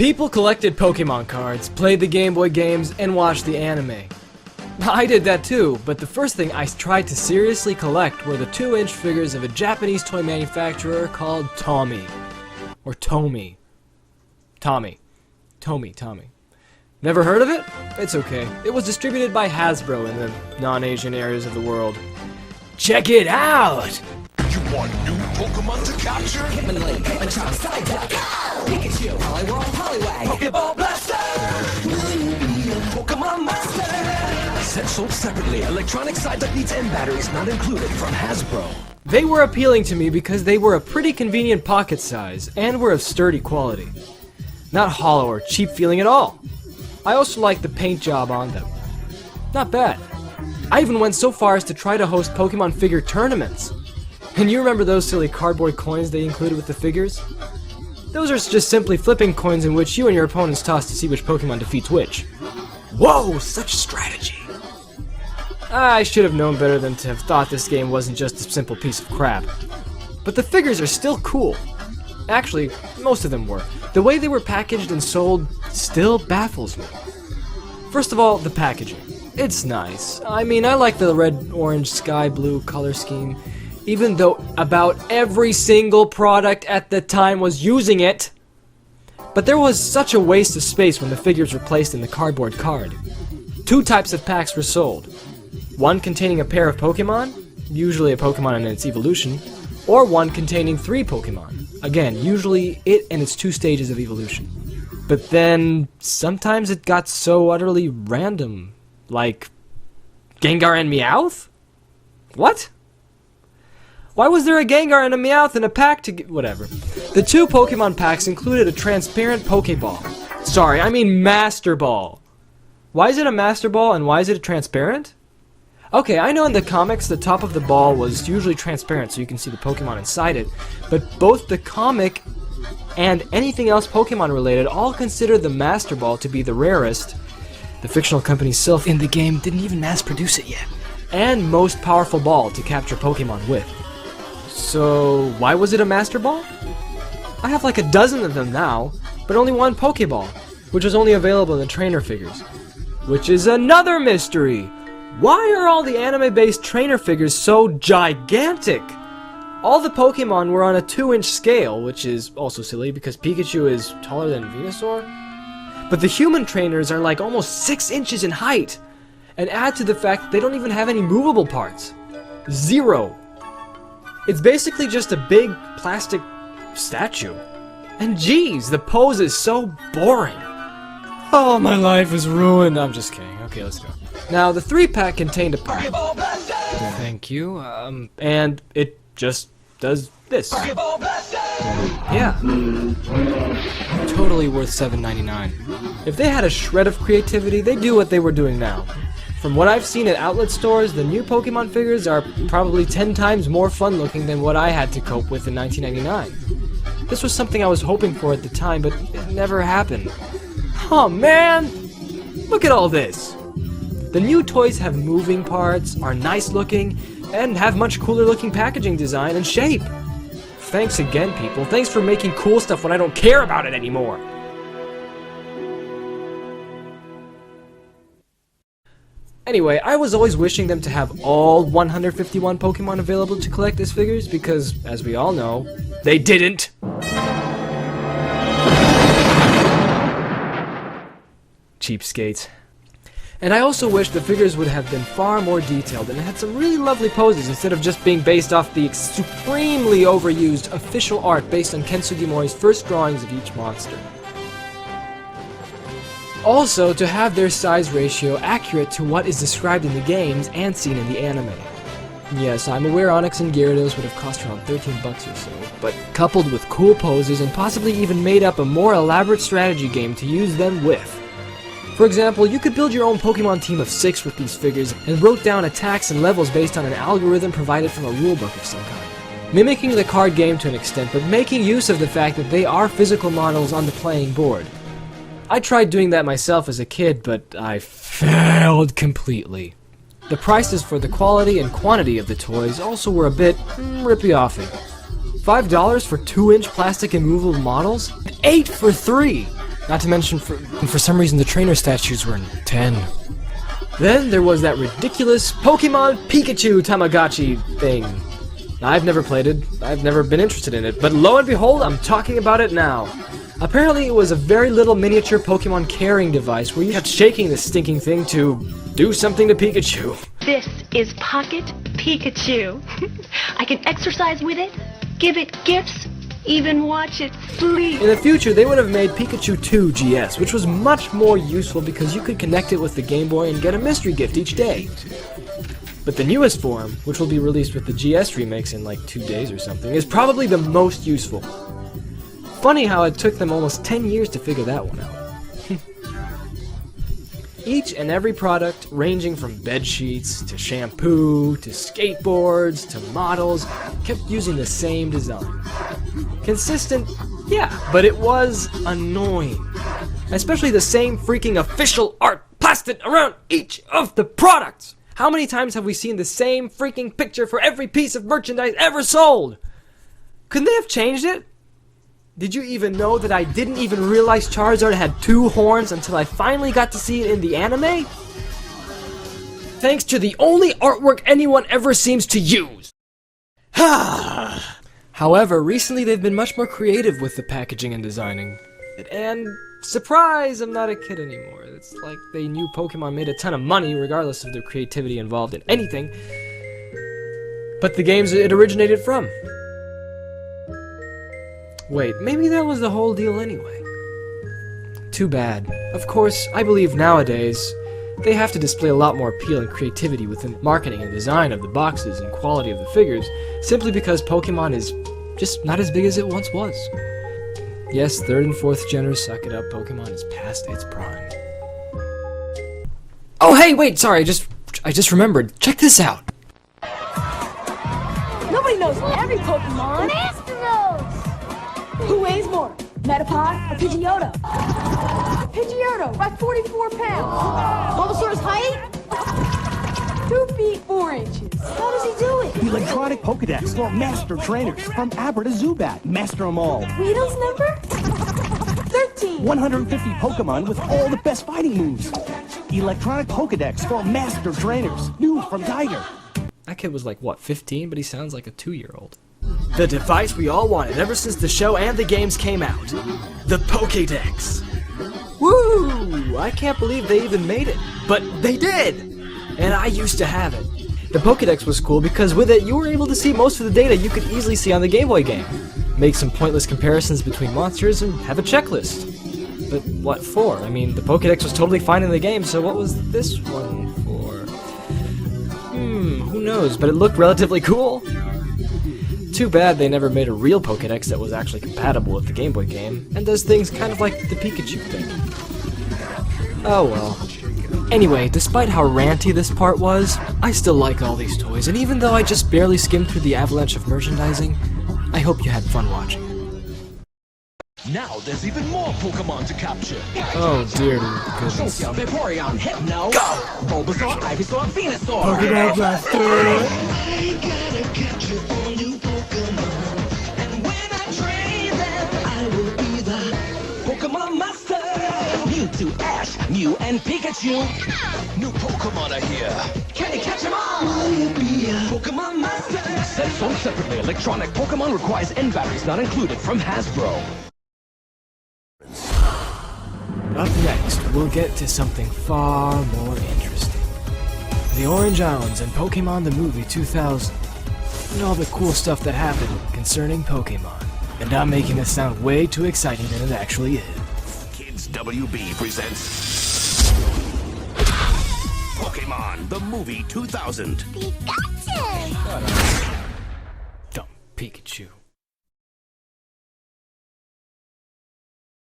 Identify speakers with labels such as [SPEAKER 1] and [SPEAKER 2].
[SPEAKER 1] People collected Pokemon cards, played the Game Boy games, and watched the anime. I did that too, but the first thing I tried to seriously collect were the 2-inch figures of a Japanese toy manufacturer called Tomy. Or Tomy. Tommy. Tomy. Never heard of it? It's okay. It was distributed by Hasbro in the non-Asian areas of the world. Check it out!
[SPEAKER 2] You want new Pokemon to capture?
[SPEAKER 3] Hitmonlee, Hitmonchan, Psyduck, Pikachu, Poliwhirl, Poliwag, Pokeball Blaster! Pokemon Master!
[SPEAKER 2] Set sold separately. Electronic Psyduck needs end batteries not included from Hasbro.
[SPEAKER 1] They were appealing to me because they were a pretty convenient pocket size and were of sturdy quality. Not hollow or cheap feeling at all. I also liked the paint job on them. Not bad. I even went so far as to try to host Pokemon figure tournaments. And you remember those silly cardboard coins they included with the figures? Those are just simply flipping coins in which you and your opponents toss to see which Pokemon defeats which. Whoa, such strategy! I should have known better than to have thought this game wasn't just a simple piece of crap. But the figures are still cool. Actually, most of them were. The way they were packaged and sold still baffles me. First of all, the packaging. It's nice. I mean, I like the red, orange, sky blue color scheme, even though about every single product at the time was using it. But there was such a waste of space when the figures were placed in the cardboard card. 2 types of packs were sold. One containing a pair of Pokemon, usually a Pokemon and its evolution, or one containing 3 Pokemon. Again, usually it and its 2 stages of evolution. But then, sometimes it got so utterly random. Like, Gengar and Meowth? What? Why was there a Gengar and a Meowth in a pack to whatever. The 2 Pokemon packs included a transparent Pokeball. Sorry, I mean Master Ball. Why is it a Master Ball and why is it a transparent? Okay, I know in the comics the top of the ball was usually transparent so you can see the Pokemon inside it, but both the comic and anything else Pokemon related all consider the Master Ball to be the rarest. The fictional company Sylph in the game didn't even mass produce it yet. And most powerful ball to capture Pokemon with. So, why was it a Master Ball? I have like a dozen of them now, but only one Pokeball, which was only available in the trainer figures. Which is another mystery! Why are all the anime-based trainer figures so gigantic? All the Pokemon were on a 2-inch scale, which is also silly because Pikachu is taller than Venusaur. But the human trainers are like almost 6 inches in height. And add to the fact that they don't even have any movable parts. 0. It's basically just a big plastic statue. And geez, the pose is so boring. Oh, my life is ruined. I'm just kidding. Okay, let's go. Now, the 3-pack contained a Pokeball Blaster! Thank you, and it just does this. Pokeball Blaster! Yeah. Totally worth $7.99. If they had a shred of creativity, they'd do what they were doing now. From what I've seen at outlet stores, the new Pokemon figures are probably 10 times more fun looking than what I had to cope with in 1999. This was something I was hoping for at the time, but it never happened. Oh man! Look at all this! The new toys have moving parts, are nice looking, and have much cooler looking packaging design and shape. Thanks again, people. Thanks for making cool stuff when I don't care about it anymore. Anyway, I was always wishing them to have all 151 Pokemon available to collect as figures because, as we all know, they didn't. Cheapskates. And I also wish the figures would have been far more detailed and had some really lovely poses instead of just being based off the supremely overused official art based on Ken Sugimori's first drawings of each monster. Also, to have their size ratio accurate to what is described in the games and seen in the anime. Yes, I'm aware Onyx and Gyarados would have cost around $13 or so, but coupled with cool poses and possibly even made up a more elaborate strategy game to use them with. For example, you could build your own Pokemon team of 6 with these figures and wrote down attacks and levels based on an algorithm provided from a rulebook of some kind. Mimicking the card game to an extent, but making use of the fact that they are physical models on the playing board. I tried doing that myself as a kid, but I failed completely. The prices for the quality and quantity of the toys also were a bit rippy-offy. $5 for 2-inch plastic and movable models? $8 for 3! Not to mention, for some reason, the trainer statues were in 10. Then there was that ridiculous Pokemon Pikachu Tamagotchi thing. I've never played it, I've never been interested in it, but lo and behold, I'm talking about it now. Apparently it was a very little miniature Pokemon carrying device where you kept shaking this stinking thing to do something to Pikachu.
[SPEAKER 4] This is Pocket Pikachu. I can exercise with it, give it gifts, even watch it sleep.
[SPEAKER 1] In the future, they would have made Pikachu 2 GS, which was much more useful because you could connect it with the Game Boy and get a mystery gift each day. But the newest form, which will be released with the GS remakes in like 2 days or something, is probably the most useful. Funny how it took them almost 10 years to figure that one out. Each and every product, ranging from bed sheets, to shampoo, to skateboards, to models, kept using the same design. Consistent, yeah, but it was annoying. Especially the same freaking official art plastered around each of the products! How many times have we seen the same freaking picture for every piece of merchandise ever sold? Couldn't they have changed it? Did you even know that I didn't even realize Charizard had 2 horns until I finally got to see it in the anime? Thanks to the only artwork anyone ever seems to use. However, recently they've been much more creative with the packaging and designing. And surprise, I'm not a kid anymore. It's like they knew Pokemon made a ton of money regardless of their creativity involved in anything. But the games it originated from. Wait, maybe that was the whole deal anyway. Too bad. Of course, I believe nowadays they have to display a lot more appeal and creativity within marketing and design of the boxes and quality of the figures, simply because Pokemon is just not as big as it once was. Yes, 3rd and 4th geners, suck it up, Pokemon is past its prime. Oh hey, wait, sorry, I just remembered. Check this out!
[SPEAKER 5] Nobody knows every Pokemon!
[SPEAKER 6] Master knows!
[SPEAKER 5] Who weighs more, Metapod or Pidgeotto? Pidgeotto, by 44 pounds. Bulbasaur's height? 2 feet 4 inches.
[SPEAKER 6] How does he do it?
[SPEAKER 7] Electronic Pokedex for Master Trainers from Abra to Zubat. Master them all.
[SPEAKER 5] Weedle's number? 13.
[SPEAKER 7] 150 Pokemon with all the best fighting moves. Electronic Pokedex for Master Trainers. New from Tiger.
[SPEAKER 1] That kid was like, what, 15? But he sounds like a 2-year-old. The device we all wanted ever since the show and the games came out. The Pokédex. Woo! I can't believe they even made it. But they did! And I used to have it. The Pokédex was cool because with it, you were able to see most of the data you could easily see on the Game Boy game. Make some pointless comparisons between monsters and have a checklist. But what for? I mean, the Pokédex was totally fine in the game, so what was this one for? Who knows, but it looked relatively cool. Too bad they never made a real Pokédex that was actually compatible with the Game Boy game, and does things kind of like the Pikachu thing. Oh well. Anyway, despite how ranty this part was, I still like all these toys, and even though I just barely skimmed through the avalanche of merchandising, I hope you had fun watching.
[SPEAKER 2] Now there's even more Pokemon to capture.
[SPEAKER 1] Oh dear goodness.
[SPEAKER 3] Tokyo, Vaporeon, Hypno, Go! Bulbasaur, Ivysaur, Venusaur.
[SPEAKER 1] Pokemon Blaster!
[SPEAKER 2] I gotta capture all new Pokemon. And when I train them, I will be the Pokemon Master.
[SPEAKER 3] Mewtwo, Ash, Mew, and Pikachu.
[SPEAKER 2] New Pokemon are here.
[SPEAKER 3] Can you catch them all?
[SPEAKER 2] I'll be a Pokemon Master.
[SPEAKER 3] Said sold separately, Electronic Pokemon requires N batteries not included from Hasbro.
[SPEAKER 1] Up next, we'll get to something far more interesting. The Orange Islands and Pokemon the Movie 2000. And all the cool stuff that happened concerning Pokemon. And I'm making this sound way too exciting than it actually is.
[SPEAKER 8] Kids WB presents Pokemon the Movie 2000.
[SPEAKER 6] Pikachu!
[SPEAKER 1] Dumb Pikachu.